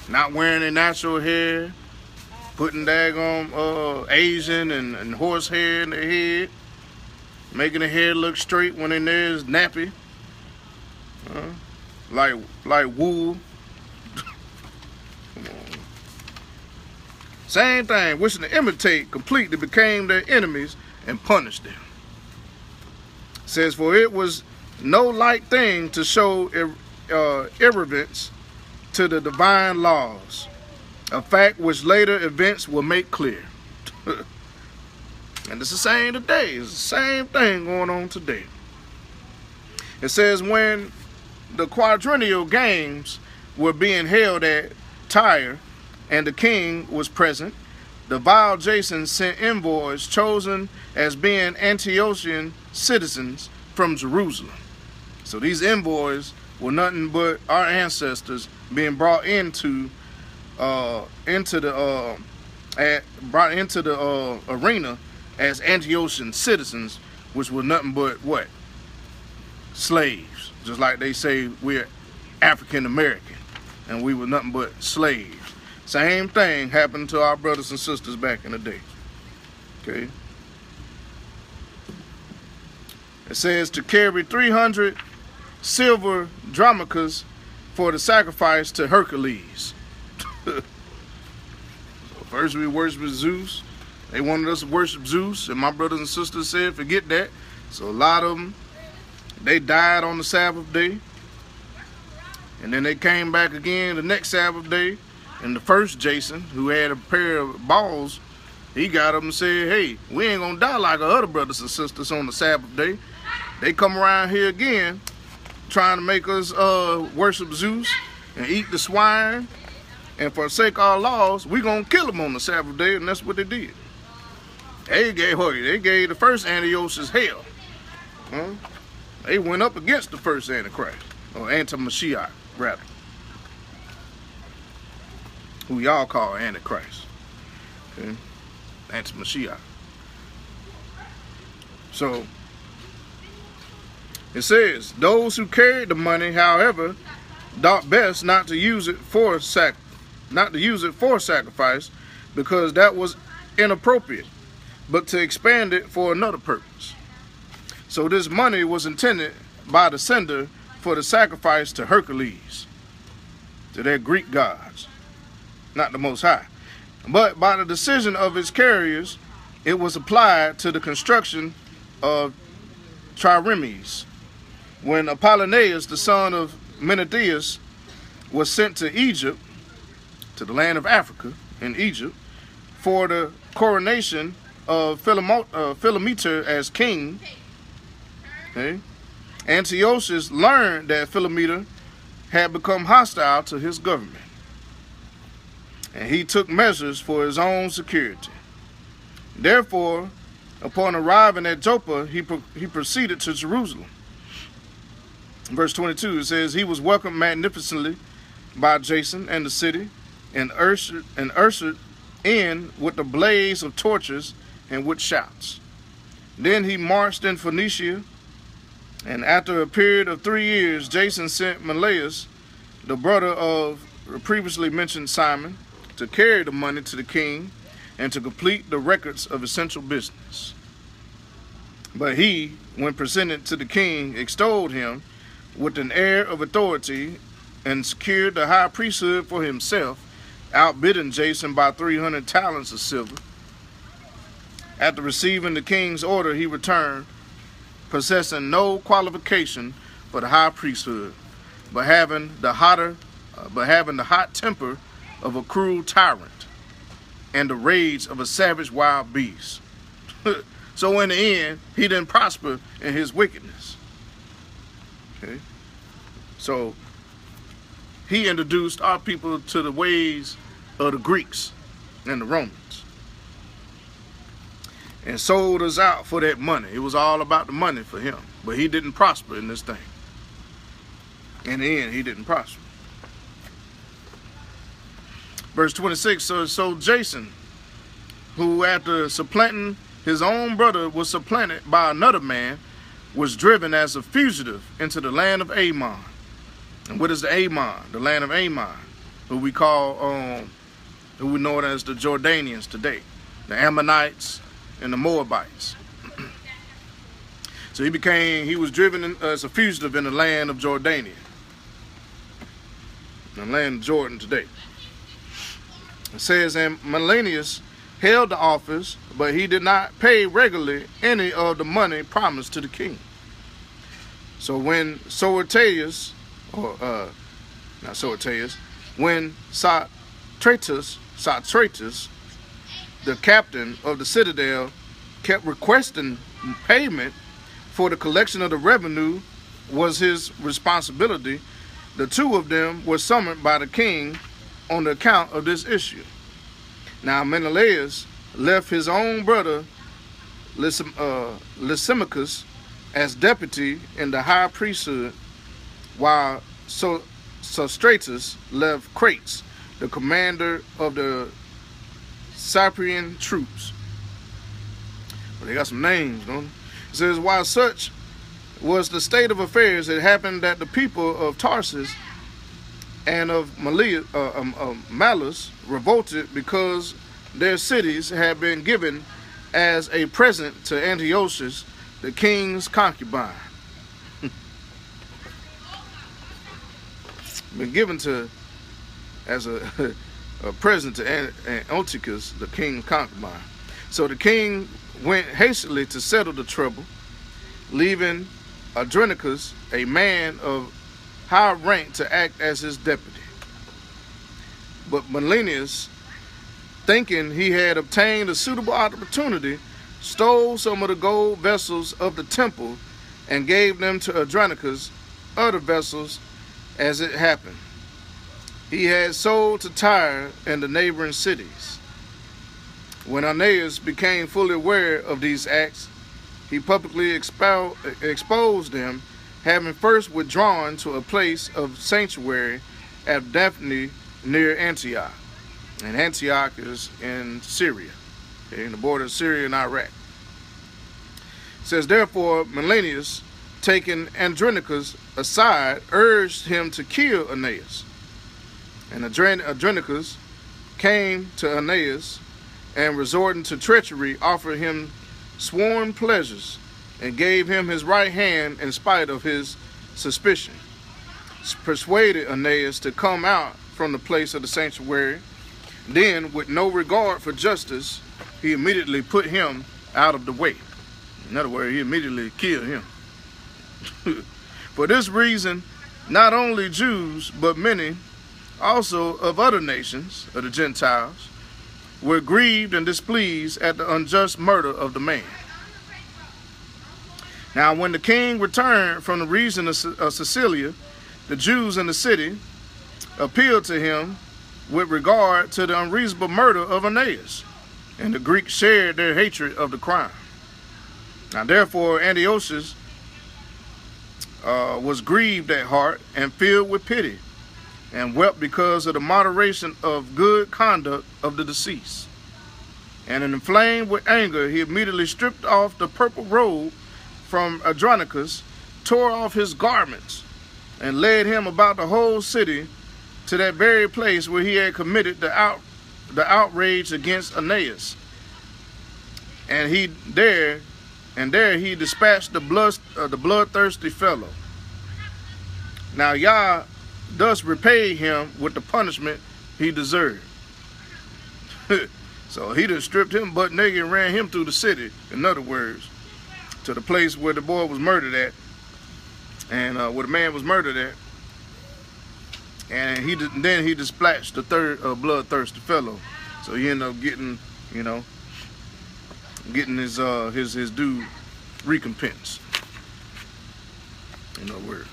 Not wearing their natural hair. Putting daggone Asian and horse hair in their head. Making the hair look straight when in there is nappy. Like wool. Come on. Same thing, wishing to imitate completely became their enemies and punished them. It says, for it was no light thing to show irreverence to the divine laws, a fact which later events will make clear. And it's the same today. It's the same thing going on today. It says when the quadrennial games were being held at Tyre and the king was present, the vile Jason sent envoys chosen as being Antiochian citizens from Jerusalem. So these envoys were nothing but our ancestors being brought into the arena as Antiochian citizens, which were nothing but what? Slaves. Just like they say we're African American and we were nothing but slaves. Same thing happened to our brothers and sisters back in the day. Okay. It says to carry 300 silver drachmas for the sacrifice to Hercules. First we worshiped Zeus. They wanted us to worship Zeus, and my brothers and sisters said, forget that. So a lot of them, they died on the Sabbath day. And then they came back again the next Sabbath day. And the first Jason, who had a pair of balls, he got up and said, hey, we ain't going to die like our other brothers and sisters on the Sabbath day. They come around here again, trying to make us worship Zeus and eat the swine. And forsake our laws, we going to kill them on the Sabbath day, and that's what they did. They gave the first Antiochus hell. They went up against the first Antichrist, or Anti-Mashiach, rather, who y'all call Antichrist. Okay? Anti-Mashiach. So, it says, those who carried the money, however, thought best not to use it for sacrifice, because that was inappropriate, but to expand it for another purpose. So this money was intended by the sender for the sacrifice to Hercules, to their Greek gods, not the Most High. But by the decision of its carriers, it was applied to the construction of triremes. When Apollonius, the son of Menedaius, was sent to Egypt, to the land of Africa, in Egypt, for the coronation of Philometor as king, okay, Antiochus learned that Philometor had become hostile to his government, and he took measures for his own security. Therefore, upon arriving at Joppa, he proceeded to Jerusalem. Verse 22, it says, he was welcomed magnificently by Jason and the city, and ushered in with a blaze of torches and with shouts. Then he marched in Phoenicia, and after a period of 3 years, Jason sent Menelaus, the brother of the previously mentioned Simon, to carry the money to the king and to complete the records of essential business. But he, when presented to the king, extolled him with an air of authority and secured the high priesthood for himself, outbidding Jason by 300 talents of silver. After receiving the king's order, he returned, possessing no qualification for the high priesthood, but having the hot temper of a cruel tyrant and the rage of a savage wild beast. So in the end, he didn't prosper in his wickedness. Okay? So he introduced our people to the ways of the Greeks and the Romans and sold us out for that money. It was all about the money for him, but he didn't prosper in this thing. In the end, he didn't prosper. Verse 26, so Jason, who after supplanting his own brother was supplanted by another man, was driven as a fugitive into the land of Ammon. And what is the Ammon? The land of Ammon, who we know it as the Jordanians today, the Ammonites and the Moabites. So he was driven as a fugitive in the land of Jordania, the land of Jordan today. It says, and Melanius held the office, but he did not pay regularly any of the money promised to the king. So when Soetheus, when Sotratus, the captain of the citadel, kept requesting payment for the collection of the revenue was his responsibility, the two of them were summoned by the king on the account of this issue. Now Menelaus left his own brother Lysimachus as deputy in the high priesthood, while Sostratus left Crates, the commander of the Cyprian troops. Well, they got some names, don't they? It says, while such was the state of affairs, it happened that the people of Tarsus and of Malus revolted because their cities had been given as a present to Antiochus, the king's concubine. Been given as a present to Antiochus, the king's concubine. So the king went hastily to settle the trouble, leaving Adrenicus, a man of high rank, to act as his deputy. But Melanius, thinking he had obtained a suitable opportunity, stole some of the gold vessels of the temple and gave them to Adrenicus other vessels as it happened. He had sold to Tyre and the neighboring cities. When Aeneas became fully aware of these acts, he publicly exposed them, having first withdrawn to a place of sanctuary at Daphne near Antioch. And Antioch is in Syria, okay, in the border of Syria and Iraq. It says, therefore, Melanius, taking Andronicus aside, urged him to kill Aeneas. And Andronicus came to Aeneas and, resorting to treachery, offered him sworn pleasures and gave him his right hand in spite of his suspicion. Persuaded Aeneas to come out from the place of the sanctuary. Then, with no regard for justice, he immediately put him out of the way. In other words, he immediately killed him. For this reason, not only Jews, but many also of other nations, of the Gentiles, were grieved and displeased at the unjust murder of the man. Now, when the king returned from the region of Sicilia, the Jews in the city appealed to him with regard to the unreasonable murder of Aeneas, and the Greeks shared their hatred of the crime. Now, therefore, Antiochus was grieved at heart and filled with pity, and wept because of the moderation of good conduct of the deceased. And inflamed with anger, he immediately stripped off the purple robe from Andronicus, tore off his garments, and led him about the whole city to that very place where he had committed the outrage against Aeneas. And there he dispatched the bloodthirsty fellow. Now Yah thus repaid him with the punishment he deserved. So he done stripped him butt naked and ran him through the city, in other words, to the place where the boy was murdered at, and where the man was murdered at. And then he dispatched the third bloodthirsty fellow. So he ended up getting, getting his due recompense, in other words.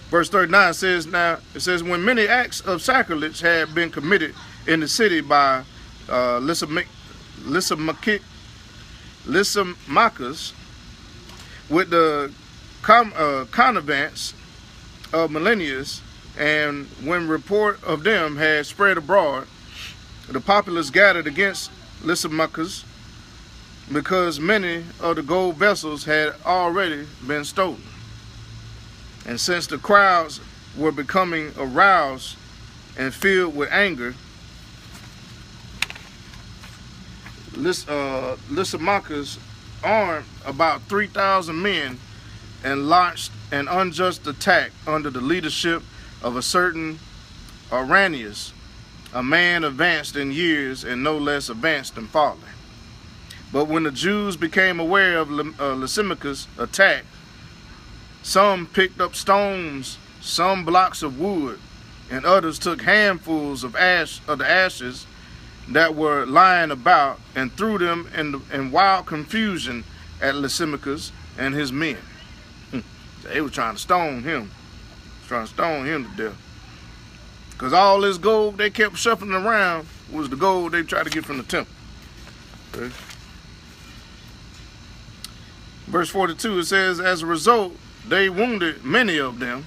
Verse 39 says, when many acts of sacrilege had been committed in the city by Lysimachus with the connivance of Menelaus, and when report of them had spread abroad, the populace gathered against Lysimachus, because many of the gold vessels had already been stolen. And since the crowds were becoming aroused and filled with anger, Lysimachus armed about 3,000 men and launched an unjust attack under the leadership of a certain Arrhenius, a man advanced in years and no less advanced in folly. But when the Jews became aware of Lysimachus' attack, some picked up stones, some blocks of wood, and others took handfuls of the ashes that were lying about, and threw them in wild confusion at Lysimachus and his men. They were trying to stone him, to death. Because all this gold they kept shuffling around was the gold they tried to get from the temple. Okay. Verse 42, it says, as a result, they wounded many of them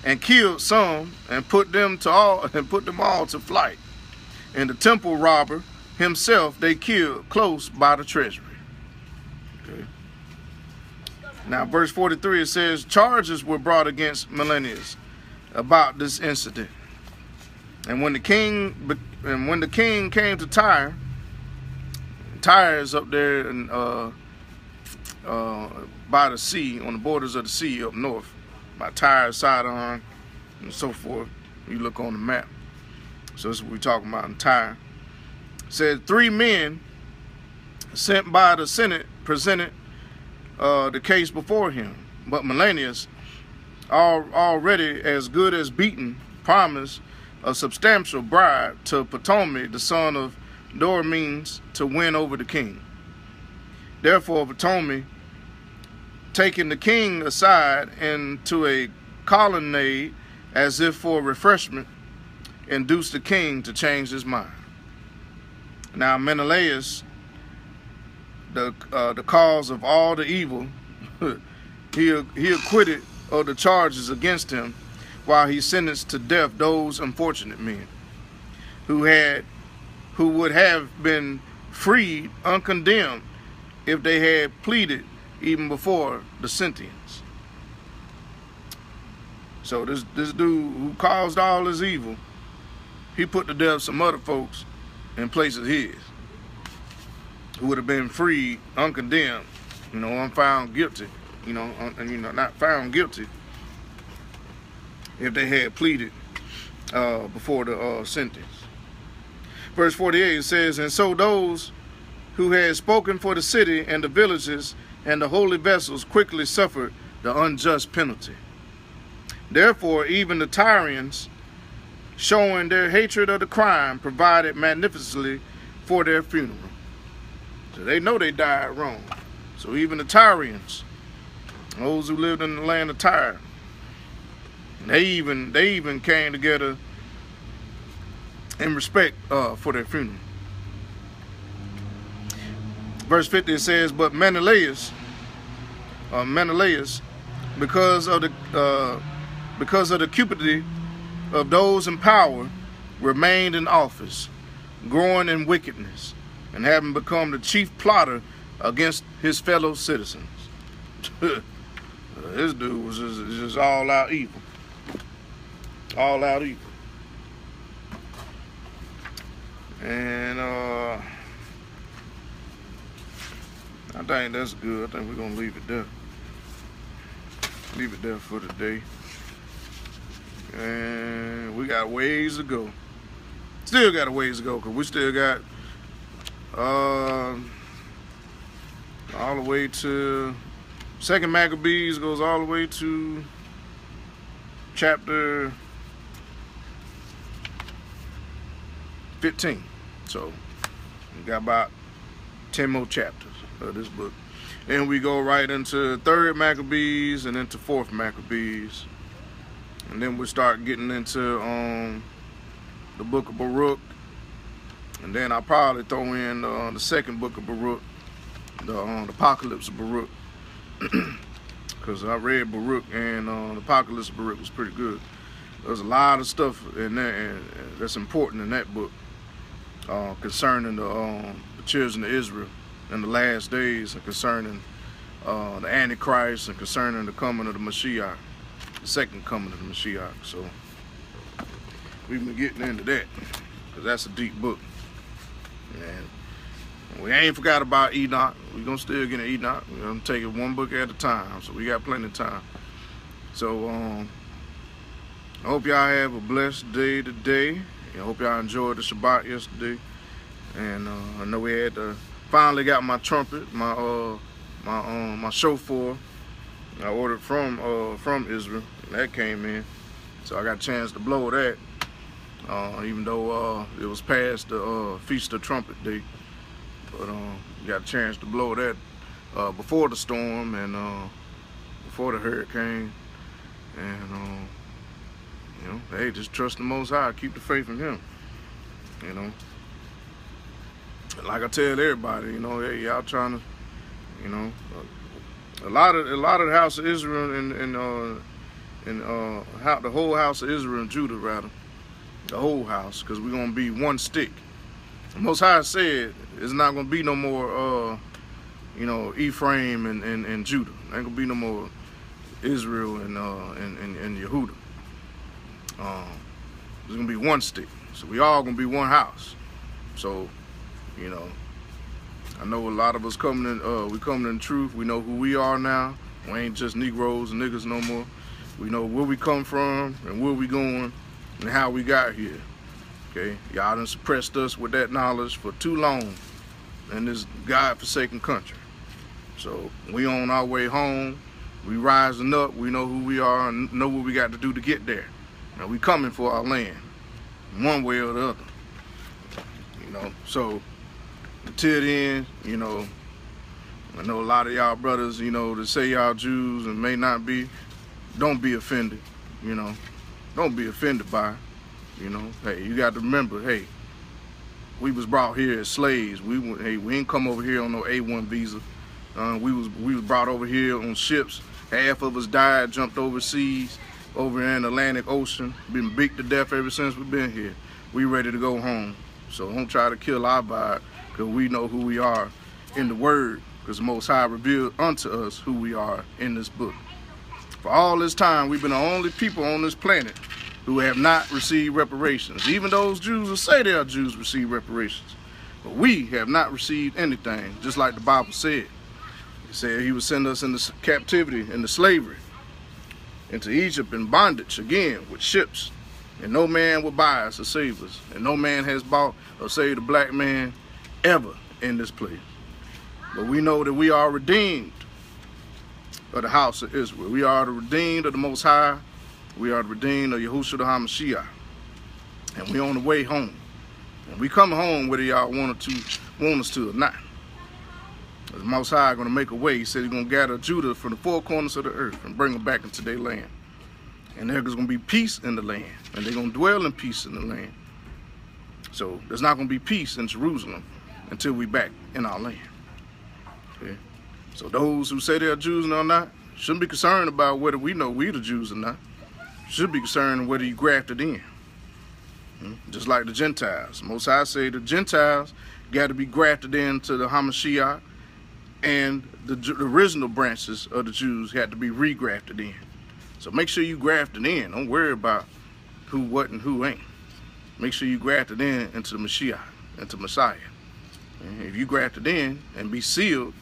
and killed some, and put them all to flight. And the temple robber himself they killed close by the treasury. Okay. Now verse 43, it says, charges were brought against Menelaus about this incident. And when the king came to Tyre is up there in, by the sea, on the borders of the sea up north, by Tyre, Sidon, and so forth. You look on the map. So that's what we're talking about in Tyre. It said 3 men sent by the Senate presented the case before him. But Menelaus, already as good as beaten, promised a substantial bribe to Ptolemy, the son of Dormenes, to win over the king. Therefore Ptolemy, taking the king aside into a colonnade as if for refreshment, induced the king to change his mind. Now Menelaus, the cause of all the evil, he acquitted of the charges against him, while he sentenced to death those unfortunate men who would have been freed uncondemned if they had pleaded even before the sentence. So this dude who caused all this evil, he put to death some other folks in place of his, who would have been freed uncondemned, unfound guilty, not found guilty if they had pleaded before the sentence. Verse 48 says, and so those who had spoken for the city and the villages and the holy vessels quickly suffered the unjust penalty. Therefore, even the Tyrians, showing their hatred of the crime, provided magnificently for their funeral. So they know they died wrong. So even the Tyrians, those who lived in the land of Tyre, they even came together in respect for their funeral. Verse 50, it says, but Menelaus, because of the cupidity of those in power, remained in office, growing in wickedness, and having become the chief plotter against his fellow citizens. This dude was just all out evil. all out evil. And I think that's good. I think we're gonna leave it there. Leave it there for today. And we got ways to go. Still got a ways to go, because we still got all the way to Second Maccabees, goes all the way to chapter 15. So we got about 10 more chapters of this book. Then we go right into Third Maccabees and into Fourth Maccabees. And then we start getting into the book of Baruch. And then I'll probably throw in the second book of Baruch, the Apocalypse of Baruch. Because I read Baruch, and the Apocalypse of Baruch was pretty good. There's a lot of stuff in there and that's important in that book concerning the children of Israel in the last days, and concerning the Antichrist, and concerning the coming of the Mashiach, the second coming of the Mashiach. So we've been getting into that, because that's a deep book. And we ain't forgot about Enoch. We're going to still get in Enoch. We're going to take it one book at a time, so we got plenty of time. So I hope y'all have a blessed day today. I hope y'all enjoyed the Shabbat yesterday. And I know we had to finally got my trumpet, my shofar. I ordered from Israel, and that came in. So I got a chance to blow that, even though it was past the Feast of Trumpet Day. But got a chance to blow that before the storm and before the hurricane. And you know, hey, just trust the Most High, keep the faith in Him. You know, like I tell everybody, you know, hey, y'all trying to, you know, a lot of the house of Israel and the whole house of Israel and Judah, rather, the whole house, because we're gonna be one stick. The Most High said it's not gonna be no more, you know, Ephraim and Judah. There ain't gonna be no more Israel and Yehudah. There's gonna be one stick, so we all gonna be one house. So, you know, I know a lot of us coming in, we coming in truth. We know who we are now. We ain't just Negroes and niggas no more. We know where we come from and where we going and how we got here. Okay, y'all done suppressed us with that knowledge for too long in this God-forsaken country. So we on our way home. We rising up. We know who we are and know what we got to do to get there. Now we coming for our land, one way or the other. You know, so until then, you know, I know a lot of y'all brothers, you know, that say y'all Jews and may not be, don't be offended, you know. Don't be offended by it, you know. Hey, you got to remember, hey, we was brought here as slaves. We ain't come over here on no A1 visa. We was brought over here on ships. Half of us died, jumped overseas, over in the Atlantic Ocean, been beat to death ever since we've been here. We ready to go home. So don't try to kill our vibe, because we know who we are in the Word, because the Most High revealed unto us who we are in this book. For all this time, we've been the only people on this planet who have not received reparations. Even those Jews who say they are Jews receive reparations. But we have not received anything, just like the Bible said. It said He would send us into captivity, into slavery, into Egypt in bondage again with ships. And no man will buy us or save us. And no man has bought or saved a black man ever in this place. But we know that we are redeemed of the house of Israel. We are the redeemed of the Most High. We are the redeemed of Yahushua the HaMashiach. And we on the way home. And we come home whether y'all want us to or not. The Most High going to make a way. He said He's going to gather Judah from the four corners of the earth and bring them back into their land. And there's going to be peace in the land. And they're going to dwell in peace in the land. So there's not going to be peace in Jerusalem until we back in our land. Okay? So those who say they're Jews or not shouldn't be concerned about whether we know we the Jews or not. Should be concerned whether you grafted in. Just like the Gentiles. Most High say the Gentiles got to be grafted into the HaMashiach, and the original branches of the Jews had to be regrafted in. So make sure you grafted in. Don't worry about who, what, and who ain't. Make sure you grafted in into the Mashiach, into Messiah. And if you grafted in and be sealed,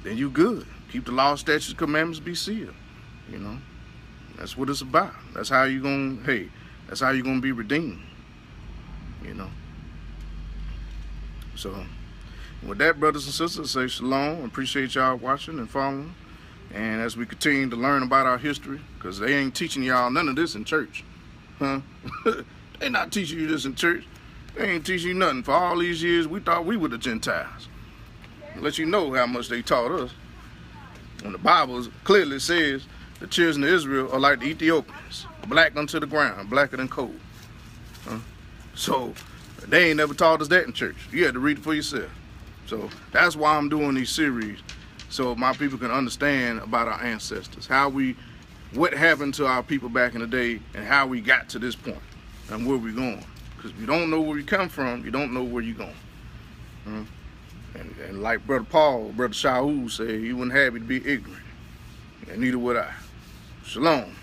then you good. Keep the law, statutes, commandments, be sealed. You know, that's what it's about. That's how you gonna, hey, that's how you gonna be redeemed. You know. So, with that, brothers and sisters, say shalom. Appreciate y'all watching and following. And as we continue to learn about our history, because they ain't teaching y'all none of this in church. Huh? They not teaching you this in church. They ain't teaching you nothing. For all these years, we thought we were the Gentiles. Let you know how much they taught us. And the Bible clearly says the children of Israel are like the Ethiopians, black unto the ground, blacker than coal. So they ain't never taught us that in church. You had to read it for yourself. So that's why I'm doing these series, so my people can understand about our ancestors, what happened to our people back in the day, and how we got to this point, and where we're going. Because if you don't know where you come from, you don't know where you're going. And like Brother Paul, Brother Shaul said, he wouldn't have you to be ignorant. And neither would I. Shalom.